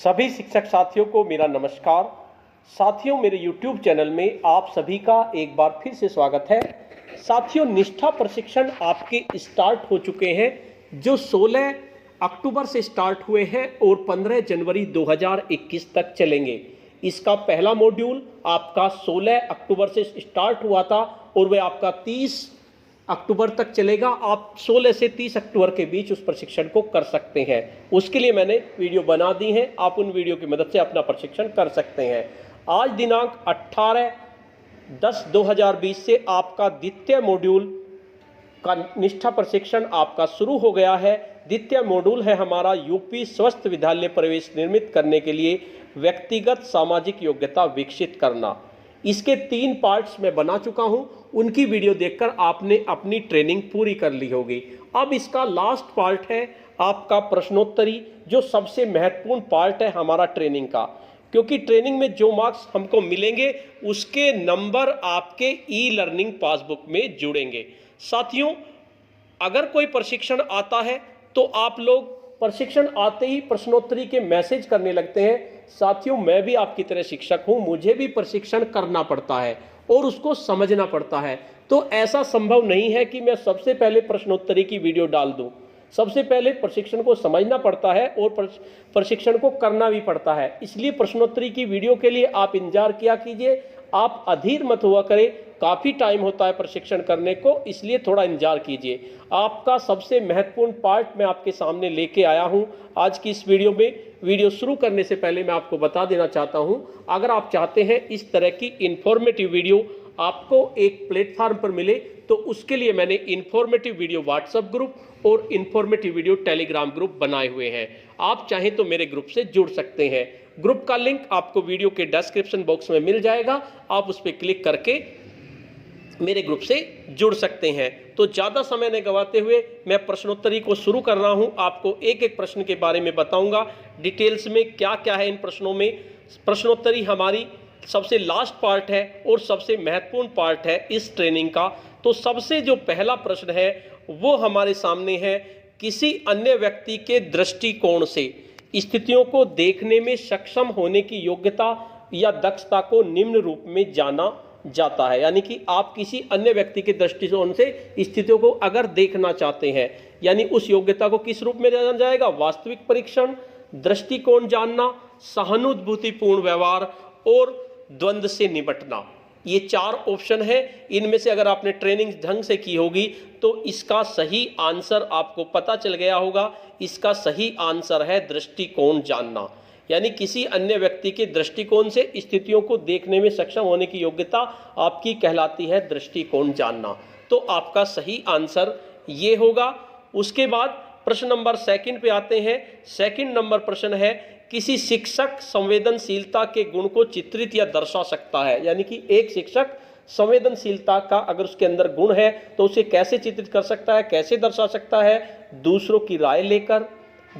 सभी शिक्षक साथियों को मेरा नमस्कार। साथियों, मेरे YouTube चैनल में आप सभी का एक बार फिर से स्वागत है। साथियों, निष्ठा प्रशिक्षण आपके स्टार्ट हो चुके हैं, जो 16 अक्टूबर से स्टार्ट हुए हैं और 15 जनवरी 2021 तक चलेंगे। इसका पहला मॉड्यूल आपका 16 अक्टूबर से स्टार्ट हुआ था और वह आपका 30 अक्टूबर तक चलेगा। आप 16 से 30 अक्टूबर के बीच उस प्रशिक्षण को कर सकते हैं। उसके लिए मैंने वीडियो बना दी है, आप उन वीडियो की मदद से अपना प्रशिक्षण कर सकते हैं। आज दिनांक 18/10/2020 से आपका द्वितीय मॉड्यूल का निष्ठा प्रशिक्षण आपका शुरू हो गया है। द्वितीय मॉड्यूल है हमारा यूपी स्वस्थ विद्यालय प्रवेश निर्मित करने के लिए व्यक्तिगत सामाजिक योग्यता विकसित करना। इसके 3 पार्ट्स में बना चुका हूं, उनकी वीडियो देखकर आपने अपनी ट्रेनिंग पूरी कर ली होगी। अब इसका लास्ट पार्ट है आपका प्रश्नोत्तरी, जो सबसे महत्वपूर्ण पार्ट है हमारा ट्रेनिंग का, क्योंकि ट्रेनिंग में जो मार्क्स हमको मिलेंगे उसके नंबर आपके ई लर्निंग पासबुक में जुड़ेंगे। साथियों, अगर कोई प्रशिक्षण आता है तो आप लोग प्रशिक्षण आते ही प्रश्नोत्तरी के मैसेज करने लगते हैं। साथियों, मैं भी आपकी तरह शिक्षक हूं, मुझे भी प्रशिक्षण करना पड़ता है और उसको समझना पड़ता है। तो ऐसा संभव नहीं है कि मैं सबसे पहले प्रश्नोत्तरी की वीडियो डाल दूं। सबसे पहले प्रशिक्षण को समझना पड़ता है और प्रशिक्षण को करना भी पड़ता है। इसलिए प्रश्नोत्तरी की वीडियो के लिए आप इंतजार किया कीजिए, आप अधीर मत हुआ करें। काफ़ी टाइम होता है प्रशिक्षण करने को, इसलिए थोड़ा इंतजार कीजिए। आपका सबसे महत्वपूर्ण पार्ट मैं आपके सामने लेके आया हूं आज की इस वीडियो में। वीडियो शुरू करने से पहले मैं आपको बता देना चाहता हूं, अगर आप चाहते हैं इस तरह की इंफॉर्मेटिव वीडियो आपको एक प्लेटफॉर्म पर मिले, तो उसके लिए मैंने इंफॉर्मेटिव वीडियो व्हाट्सएप ग्रुप और इंफॉर्मेटिव वीडियो टेलीग्राम ग्रुप बनाए हुए हैं। आप चाहें तो मेरे ग्रुप से जुड़ सकते हैं। ग्रुप का लिंक आपको वीडियो के डिस्क्रिप्शन बॉक्स में मिल जाएगा, आप उस पर क्लिक करके मेरे ग्रुप से जुड़ सकते हैं। तो ज़्यादा समय न गवाते हुए मैं प्रश्नोत्तरी को शुरू कर रहा हूं। आपको एक एक प्रश्न के बारे में बताऊंगा डिटेल्स में क्या क्या है इन प्रश्नों में। प्रश्नोत्तरी हमारी सबसे लास्ट पार्ट है और सबसे महत्वपूर्ण पार्ट है इस ट्रेनिंग का। तो सबसे जो पहला प्रश्न है वो हमारे सामने है, किसी अन्य व्यक्ति के दृष्टिकोण से स्थितियों को देखने में सक्षम होने की योग्यता या दक्षता को निम्न रूप में जाना जाता है। यानी कि आप किसी अन्य व्यक्ति के दृष्टिकोण से स्थितियों को अगर देखना चाहते हैं, यानी उस योग्यता को किस रूप में जाना जाएगा? वास्तविक परीक्षण, दृष्टिकोण जानना, सहानुभूतिपूर्ण व्यवहार और द्वंद्व से निपटना। ये 4 ऑप्शन है। इनमें से अगर आपने ट्रेनिंग ढंग से की होगी तो इसका सही आंसर आपको पता चल गया होगा। इसका सही आंसर है दृष्टिकोण जानना, यानी किसी अन्य व्यक्ति के दृष्टिकोण से स्थितियों को देखने में सक्षम होने की योग्यता आपकी कहलाती है दृष्टिकोण जानना। तो आपका सही आंसर ये होगा। उसके बाद प्रश्न नंबर 2 पे आते हैं। 2 नंबर प्रश्न है, किसी शिक्षक संवेदनशीलता के गुण को चित्रित या दर्शा सकता है। यानी कि एक शिक्षक संवेदनशीलता का अगर उसके अंदर गुण है तो उसे कैसे चित्रित कर सकता है, कैसे दर्शा सकता है? दूसरों की राय लेकर,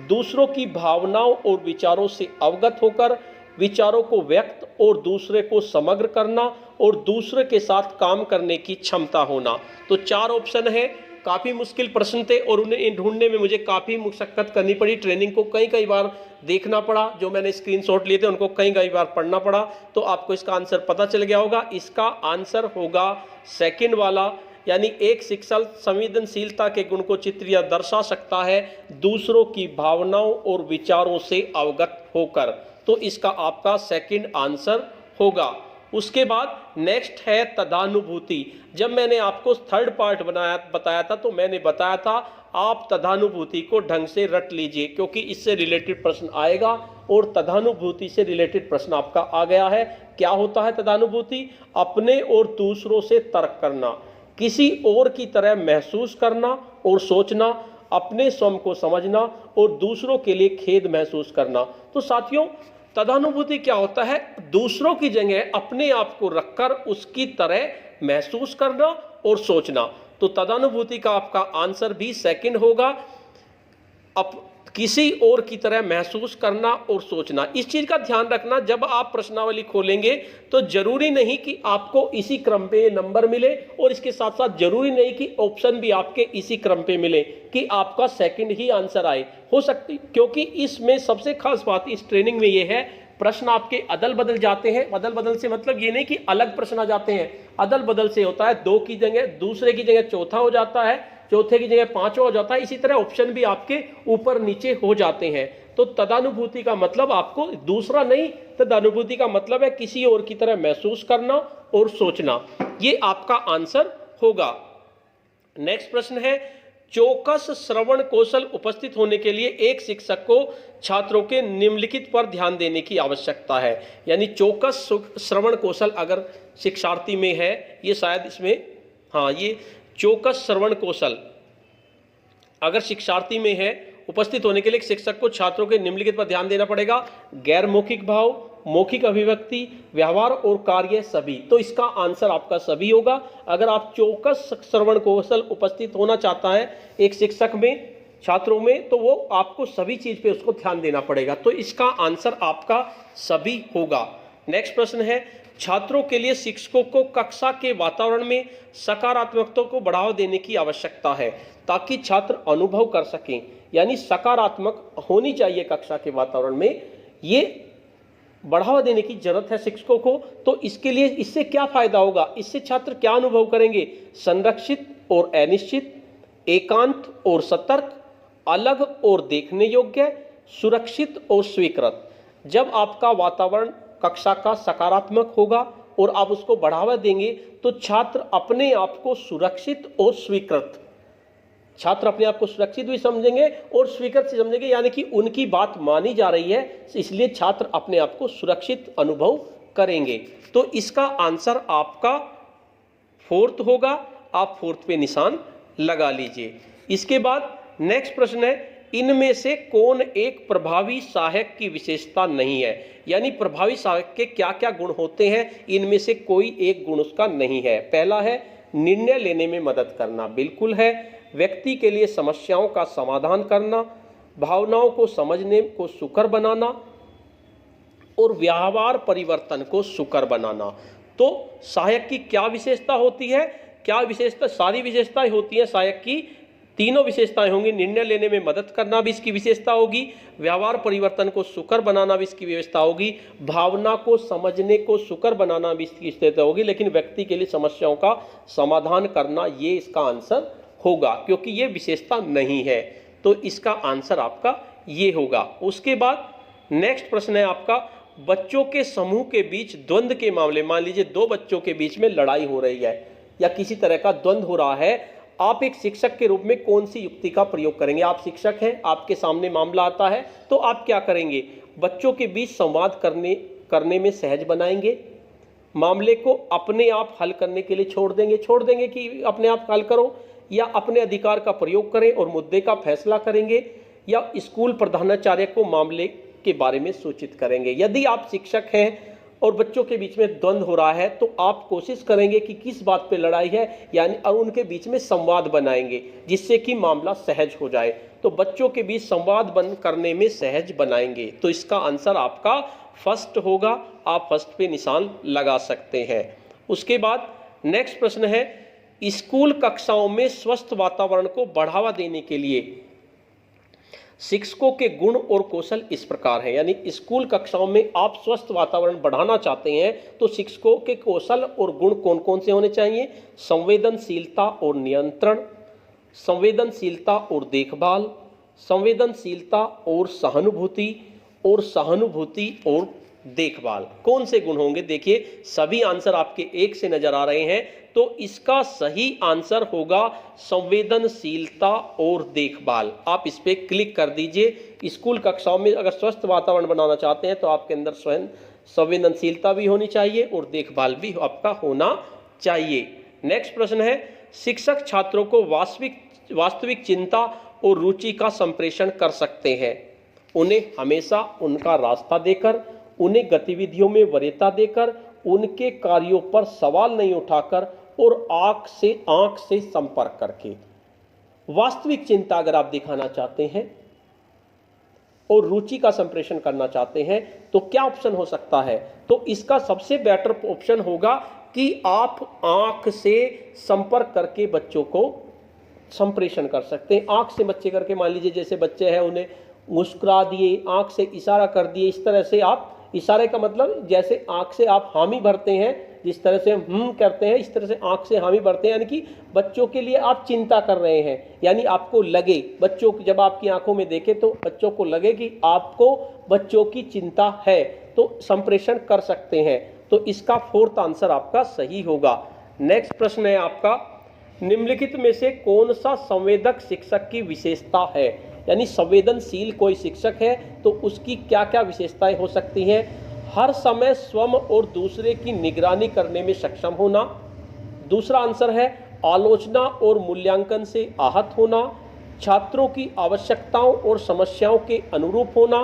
दूसरों की भावनाओं और विचारों से अवगत होकर, विचारों को व्यक्त और दूसरे को समग्र करना और दूसरे के साथ काम करने की क्षमता होना। तो 4 ऑप्शन है। काफ़ी मुश्किल प्रश्न थे और उन्हें ढूंढने में मुझे काफ़ी मुशक्कत करनी पड़ी। ट्रेनिंग को कई बार देखना पड़ा, जो मैंने स्क्रीनशॉट लिए थे उनको कई बार पढ़ना पड़ा। तो आपको इसका आंसर पता चल गया होगा। इसका आंसर होगा 2 वाला, यानी एक शिक्षक संवेदनशीलता के गुण को चित्रित या दर्शा सकता है दूसरों की भावनाओं और विचारों से अवगत होकर। तो इसका आपका 2 आंसर होगा। उसके बाद नेक्स्ट है तदानुभूति। जब मैंने आपको 3rd पार्ट बताया था तो मैंने बताया था आप तदानुभूति को ढंग से रट लीजिए, क्योंकि इससे रिलेटेड प्रश्न आएगा और तदानुभूति से रिलेटेड प्रश्न आपका आ गया है। क्या होता है तदानुभूति? अपने और दूसरों से तर्क करना, किसी और की तरह महसूस करना और सोचना, अपने स्वयं को समझना और दूसरों के लिए खेद महसूस करना। तो साथियों, तदानुभूति क्या होता है? दूसरों की जगह अपने आप को रखकर उसकी तरह महसूस करना और सोचना। तो तदानुभूति का आपका आंसर भी 2 होगा। अब किसी और की तरह महसूस करना और सोचना। इस चीज का ध्यान रखना, जब आप प्रश्नावली खोलेंगे तो जरूरी नहीं कि आपको इसी क्रम पे नंबर मिले, और इसके साथ साथ जरूरी नहीं कि ऑप्शन भी आपके इसी क्रम पे मिले कि आपका सेकंड ही आंसर आए। हो सकती, क्योंकि इसमें सबसे खास बात इस ट्रेनिंग में ये है, प्रश्न आपके अदल बदल जाते हैं। अदल बदल से मतलब ये नहीं कि अलग प्रश्न आ जाते हैं, अदल बदल से होता है 2 की जगह दूसरे की जगह चौथा हो जाता है, चौथे की जगह पांचवा हो जाता है। इसी तरह ऑप्शन भी आपके ऊपर नीचे हो जाते हैं। तो तदानुभूति का मतलब आपको दूसरा नहीं, तदानुभूति का मतलब है किसी और की तरह महसूस करना और सोचना। ये आपका आंसर होगा। नेक्स्ट प्रश्न है, चौकस श्रवण कौशल उपस्थित होने के लिए एक शिक्षक को छात्रों के निम्नलिखित पर ध्यान देने की आवश्यकता है। यानी चौकस श्रवण कौशल अगर शिक्षार्थी में है, ये शायद इसमें, हाँ, ये चौकस श्रवण कौशल अगर शिक्षार्थी में है, उपस्थित होने के लिए शिक्षक को छात्रों के निम्नलिखित पर ध्यान देना पड़ेगा। गैर मौखिक भाव, मौखिक अभिव्यक्ति, व्यवहार और कार्य सभी। तो इसका आंसर आपका सभी होगा। अगर आप चौकस श्रवण कौशल उपस्थित होना चाहता है एक शिक्षक में, छात्रों में, तो वो आपको सभी चीज पे उसको ध्यान देना पड़ेगा। तो इसका आंसर आपका सभी होगा। नेक्स्ट प्रश्न है, छात्रों के लिए शिक्षकों को कक्षा के वातावरण में सकारात्मकता को बढ़ावा देने की आवश्यकता है ताकि छात्र अनुभव कर सकें। यानी सकारात्मक होनी चाहिए कक्षा के वातावरण में, ये बढ़ावा देने की जरूरत है शिक्षकों को। तो इसके लिए, इससे क्या फायदा होगा, इससे छात्र क्या अनुभव करेंगे? संरक्षित और अनिश्चित, एकांत और सतर्क, अलग और देखने योग्य, सुरक्षित और स्वीकृत। जब आपका वातावरण कक्षा का सकारात्मक होगा और आप उसको बढ़ावा देंगे तो छात्र अपने आप को सुरक्षित और स्वीकृत, छात्र अपने आप को सुरक्षित भी समझेंगे और स्वीकृत से समझेंगे, यानी कि उनकी बात मानी जा रही है, इसलिए छात्र अपने आप को सुरक्षित अनुभव करेंगे। तो इसका आंसर आपका 4th होगा। आप 4th पे निशान लगा लीजिए। इसके बाद नेक्स्ट प्रश्न है, इनमें से कौन एक प्रभावी सहायक की विशेषता नहीं है? यानी प्रभावी सहायक के क्या क्या गुण होते हैं, इनमें से कोई एक गुण उसका नहीं है। पहला है निर्णय लेने में मदद करना, बिल्कुल है। व्यक्ति के लिए समस्याओं का समाधान करना, भावनाओं को समझने को सुकर बनाना और व्यवहार परिवर्तन को सुकर बनाना। तो सहायक की क्या विशेषता होती है? क्या विशेषता? सारी विशेषताएं होती हैं सहायक की, तीनों विशेषताएं होंगी। निर्णय लेने में मदद करना भी इसकी विशेषता होगी, व्यवहार परिवर्तन को सुकर बनाना भी इसकी विशेषता होगी, भावना को समझने को सुकर बनाना भी इसकी विशेषता होगी। लेकिन व्यक्ति के लिए समस्याओं का समाधान करना, ये इसका आंसर होगा, क्योंकि ये विशेषता नहीं है। तो इसका आंसर आपका ये होगा। उसके बाद नेक्स्ट प्रश्न है आपका, बच्चों के समूह के बीच द्वंद्व के मामले, मान लीजिए 2 बच्चों के बीच में लड़ाई हो रही है या किसी तरह का द्वंद्व हो रहा है, आप एक शिक्षक के रूप में कौन सी युक्ति का प्रयोग करेंगे? आप शिक्षक हैं, आपके सामने मामला आता है, तो आप क्या करेंगे? बच्चों के बीच संवाद करने में सहज बनाएंगे, मामले को अपने आप हल करने के लिए छोड़ देंगे कि अपने आप हल करो, या अपने अधिकार का प्रयोग करें और मुद्दे का फैसला करेंगे, या स्कूल प्रधानाचार्य को मामले के बारे में सूचित करेंगे? यदि आप शिक्षक हैं और बच्चों के बीच में द्वंद्व हो रहा है, तो आप कोशिश करेंगे कि किस बात पे लड़ाई है, यानी और उनके बीच में संवाद बनाएंगे जिससे कि मामला सहज हो जाए। तो बच्चों के बीच संवाद बंद करने में सहज बनाएंगे। तो इसका आंसर आपका 1st होगा। आप 1st पे निशान लगा सकते हैं। उसके बाद नेक्स्ट प्रश्न है, स्कूल कक्षाओं में स्वस्थ वातावरण को बढ़ावा देने के लिए शिक्षकों के गुण और कौशल इस प्रकार हैं। यानी स्कूल कक्षाओं में आप स्वस्थ वातावरण बढ़ाना चाहते हैं तो शिक्षकों के कौशल और गुण कौन कौन से होने चाहिए? संवेदनशीलता और नियंत्रण, संवेदनशीलता और देखभाल, संवेदनशीलता और सहानुभूति, और सहानुभूति और देखभाल। कौन से गुण होंगे? देखिए सभी आंसर आपके एक से नजर आ रहे हैं, तो इसका सही आंसर होगा संवेदनशीलता और देखभाल। आप इस पे क्लिक कर दीजिए। स्कूल कक्षाओं में अगर स्वस्थ वातावरण बनाना चाहते हैं तो आपके अंदर स्वयं संवेदनशीलता भी होनी चाहिए और देखभाल भी आपका होना चाहिए। नेक्स्ट प्रश्न है, शिक्षक छात्रों को वास्तविक चिंता और रुचि का संप्रेषण कर सकते हैं। उन्हें हमेशा उनका रास्ता देकर, उन्हें गतिविधियों में वरीयता देकर, उनके कार्यों पर सवाल नहीं उठाकर और आंख से संपर्क करके। वास्तविक चिंता अगर आप दिखाना चाहते हैं और रुचि का संप्रेषण करना चाहते हैं तो क्या ऑप्शन हो सकता है? तो इसका सबसे बेटर ऑप्शन होगा कि आप आंख से संपर्क करके बच्चों को संप्रेषण कर सकते हैं। आंख से बच्चे करके, मान लीजिए जैसे बच्चे हैं उन्हें मुस्कुरा दिए, आंख से इशारा कर दिए, इस तरह से आप, इशारे का मतलब जैसे आंख से आप हामी भरते हैं, जिस तरह से हम करते हैं इस तरह से आंख से हामी भरते हैं, यानी कि बच्चों के लिए आप चिंता कर रहे हैं, यानी आपको लगे, बच्चों जब आपकी आंखों में देखे तो बच्चों को लगे कि आपको बच्चों की चिंता है, तो संप्रेषण कर सकते हैं। तो इसका फोर्थ आंसर आपका सही होगा। नेक्स्ट प्रश्न है आपका, निम्नलिखित में से कौन सा संवेदक शिक्षक की विशेषता है? यानी संवेदनशील कोई शिक्षक है तो उसकी क्या क्या विशेषताएं हो सकती हैं? हर समय स्वयं और दूसरे की निगरानी करने में सक्षम होना। दूसरा आंसर है आलोचना और मूल्यांकन से आहत होना, छात्रों की आवश्यकताओं और समस्याओं के अनुरूप होना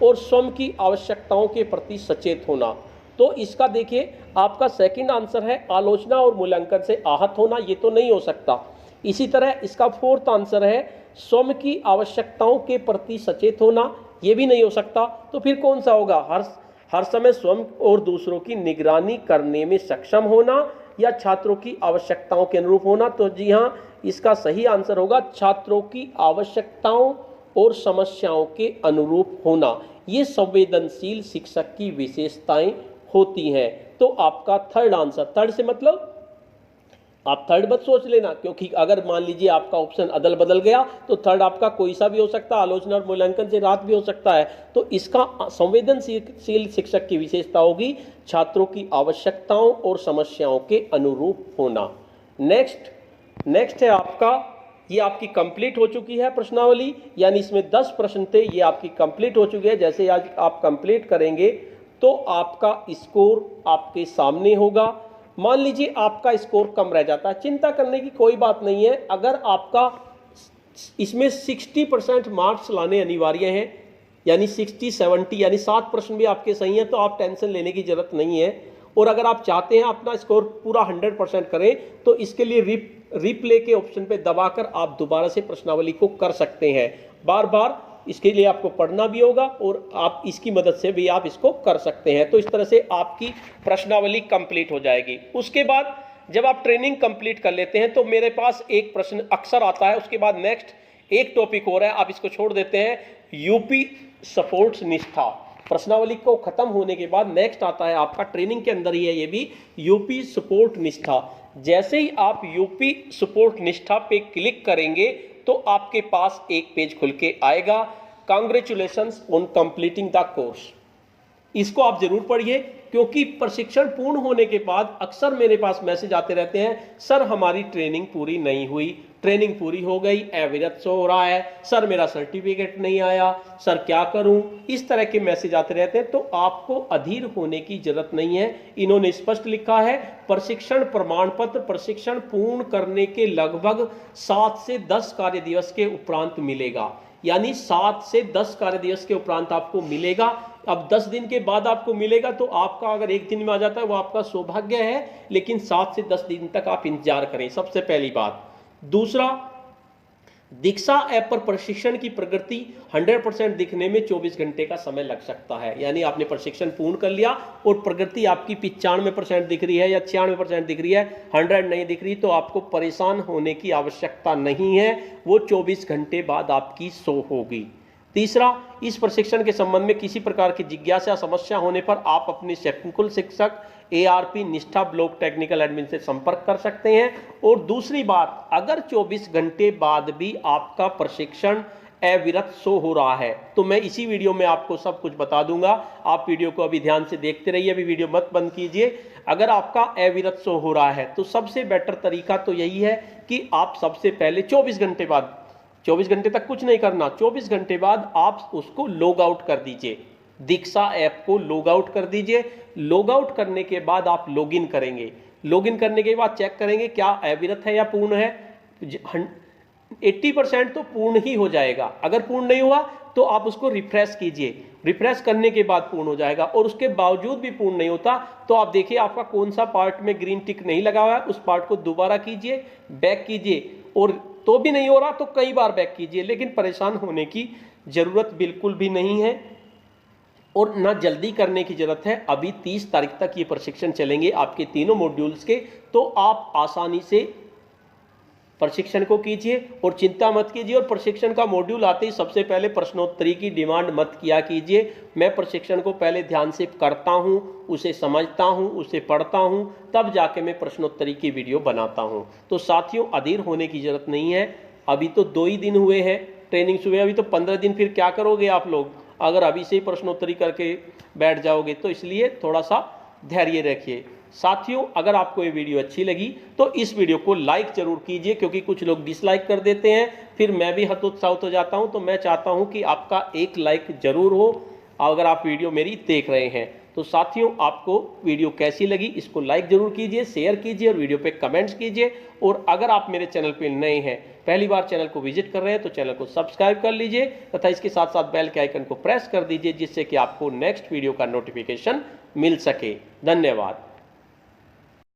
और स्वयं की आवश्यकताओं के प्रति सचेत होना। तो इसका देखिए आपका सेकंड आंसर है आलोचना और मूल्यांकन से आहत होना, ये तो नहीं हो सकता। इसी तरह इसका फोर्थ आंसर है स्वयं की आवश्यकताओं के प्रति सचेत होना, ये भी नहीं हो सकता। तो फिर कौन सा होगा? हर समय स्वयं और दूसरों की निगरानी करने में सक्षम होना या छात्रों की आवश्यकताओं के अनुरूप होना? तो जी हाँ, इसका सही आंसर होगा छात्रों की आवश्यकताओं और समस्याओं के अनुरूप होना। ये संवेदनशील शिक्षक की विशेषताएं होती हैं। तो आपका थर्ड आंसर, थर्ड से मतलब आप थर्ड मत सोच लेना, क्योंकि अगर मान लीजिए आपका ऑप्शन अदल बदल गया तो थर्ड आपका कोई सा भी हो सकता है, आलोचना और मूल्यांकन से राहत भी हो सकता है। तो इसका संवेदनशील शिक्षक की विशेषता होगी छात्रों की आवश्यकताओं और समस्याओं के अनुरूप होना। नेक्स्ट है आपका, ये आपकी कंप्लीट हो चुकी है प्रश्नावली, यानी इसमें 10 प्रश्न थे, ये आपकी कंप्लीट हो चुकी है। जैसे आज आप कंप्लीट करेंगे तो आपका स्कोर आपके सामने होगा। मान लीजिए आपका स्कोर कम रह जाता है, चिंता करने की कोई बात नहीं है। अगर आपका इसमें 60% मार्क्स लाने अनिवार्य हैं, यानी 60-70 यानी 7 प्रश्न भी आपके सही हैं, तो आप टेंशन लेने की जरूरत नहीं है। और अगर आप चाहते हैं अपना स्कोर पूरा 100% करें तो इसके लिए रिप्ले के ऑप्शन पे दबाकर आप दोबारा से प्रश्नावली को कर सकते हैं। बार बार इसके लिए आपको पढ़ना भी होगा और आप इसकी मदद से भी आप इसको कर सकते हैं। तो इस तरह से आपकी प्रश्नावली कंप्लीट हो जाएगी। उसके बाद जब आप ट्रेनिंग कंप्लीट कर लेते हैं तो मेरे पास एक प्रश्न अक्सर आता है, उसके बाद नेक्स्ट एक टॉपिक हो रहा है, आप इसको छोड़ देते हैं, यूपी सपोर्ट्स निष्ठा। प्रश्नावली को खत्म होने के बाद नेक्स्ट आता है आपका, ट्रेनिंग के अंदर ही है ये भी, यूपी सपोर्ट निष्ठा। जैसे ही आप यूपी सपोर्ट निष्ठा पे क्लिक करेंगे तो आपके पास एक पेज खुल के आएगा, congratulations on completing the course. इसको आप जरूर पढ़िए, क्योंकि प्रशिक्षण पूर्ण होने के बाद अक्सर मेरे पास मैसेज आते रहते हैं, सर हमारी ट्रेनिंग पूरी नहीं हुई, ट्रेनिंग पूरी हो गई, अविरत शो हो रहा है, सर मेरा सर्टिफिकेट नहीं आया, सर क्या करूं, इस तरह के मैसेज आते रहते हैं। तो आपको अधीर होने की जरूरत नहीं है। इन्होंने स्पष्ट लिखा है, प्रशिक्षण प्रमाण पत्र प्रशिक्षण पूर्ण करने के लगभग 7 से 10 कार्य दिवस के उपरांत मिलेगा, यानी 7 से 10 कार्य दिवस के उपरांत आपको मिलेगा। अब 10 दिन के बाद आपको मिलेगा तो आपका अगर एक दिन में आ जाता है वो आपका सौभाग्य है, लेकिन 7 से 10 दिन तक आप इंतजार करें, सबसे पहली बात। दूसरा, दीक्षा ऐप पर प्रशिक्षण की प्रगति 100% दिखने में 24 घंटे का समय लग सकता है। यानी आपने प्रशिक्षण पूर्ण कर लिया और प्रगति आपकी 95% दिख रही है या 96% दिख रही है, 100 नहीं दिख रही, तो आपको परेशान होने की आवश्यकता नहीं है, वो 24 घंटे बाद आपकी शो होगी। तीसरा, इस प्रशिक्षण के संबंध में किसी प्रकार की जिज्ञासा समस्या होने पर आप अपने टेक्निकल शिक्षक ARP निष्ठा ब्लॉक टेक्निकल एडमिन से संपर्क कर सकते हैं। और दूसरी बात, अगर 24 घंटे बाद भी आपका प्रशिक्षण अविरत शो हो रहा है तो मैं इसी वीडियो में आपको सब कुछ बता दूंगा। आप वीडियो को अभी ध्यान से देखते रहिए, अभी वीडियो मत बंद कीजिए। अगर आपका अविरत शो हो रहा है तो सबसे बेटर तरीका तो यही है कि आप सबसे पहले 24 घंटे बाद, 24 घंटे तक कुछ नहीं करना, 24 घंटे बाद आप उसको लॉग आउट कर दीजिए, दीक्षा ऐप को लॉग आउट कर दीजिए। लॉग आउट करने के बाद आप लॉगिन करेंगे, लॉगिन करने के बाद चेक करेंगे क्या अविरत है या पूर्ण है। 80% तो पूर्ण ही हो जाएगा, अगर पूर्ण नहीं हुआ तो आप उसको रिफ्रेश कीजिए, रिफ्रेश करने के बाद पूर्ण हो जाएगा। और उसके बावजूद भी पूर्ण नहीं होता तो आप देखिए आपका कौन सा पार्ट में ग्रीन टिक नहीं लगा हुआ है, उस पार्ट को दोबारा कीजिए, बैक कीजिए, और तो भी नहीं हो रहा तो कई बार बैक कीजिए, लेकिन परेशान होने की ज़रूरत बिल्कुल भी नहीं है और ना जल्दी करने की ज़रूरत है। अभी 30 तारीख तक ये प्रशिक्षण चलेंगे आपके तीनों मॉड्यूल्स के, तो आप आसानी से प्रशिक्षण को कीजिए और चिंता मत कीजिए। और प्रशिक्षण का मॉड्यूल आते ही सबसे पहले प्रश्नोत्तरी की डिमांड मत किया कीजिए। मैं प्रशिक्षण को पहले ध्यान से करता हूं, उसे समझता हूं, उसे पढ़ता हूं, तब जाके मैं प्रश्नोत्तरी की वीडियो बनाता हूं। तो साथियों, अधीर होने की जरूरत नहीं है। अभी तो 2 ही दिन हुए हैं ट्रेनिंग शुरू, अभी तो 15 दिन फिर क्या करोगे आप लोग अगर अभी से ही प्रश्नोत्तरी करके बैठ जाओगे। तो इसलिए थोड़ा सा धैर्य रखिए। साथियों, अगर आपको ये वीडियो अच्छी लगी तो इस वीडियो को लाइक जरूर कीजिए, क्योंकि कुछ लोग डिसलाइक कर देते हैं, फिर मैं भी हतोत्साहित हो जाता हूं। तो मैं चाहता हूं कि आपका एक लाइक जरूर हो अगर आप वीडियो मेरी देख रहे हैं। तो साथियों, आपको वीडियो कैसी लगी इसको लाइक जरूर कीजिए, शेयर कीजिए और वीडियो पे कमेंट्स कीजिए। और अगर आप मेरे चैनल पे नए हैं, पहली बार चैनल को विजिट कर रहे हैं, तो चैनल को सब्सक्राइब कर लीजिए तथा इसके साथ साथ बेल के आइकन को प्रेस कर दीजिए, जिससे कि आपको नेक्स्ट वीडियो का नोटिफिकेशन मिल सके। धन्यवाद।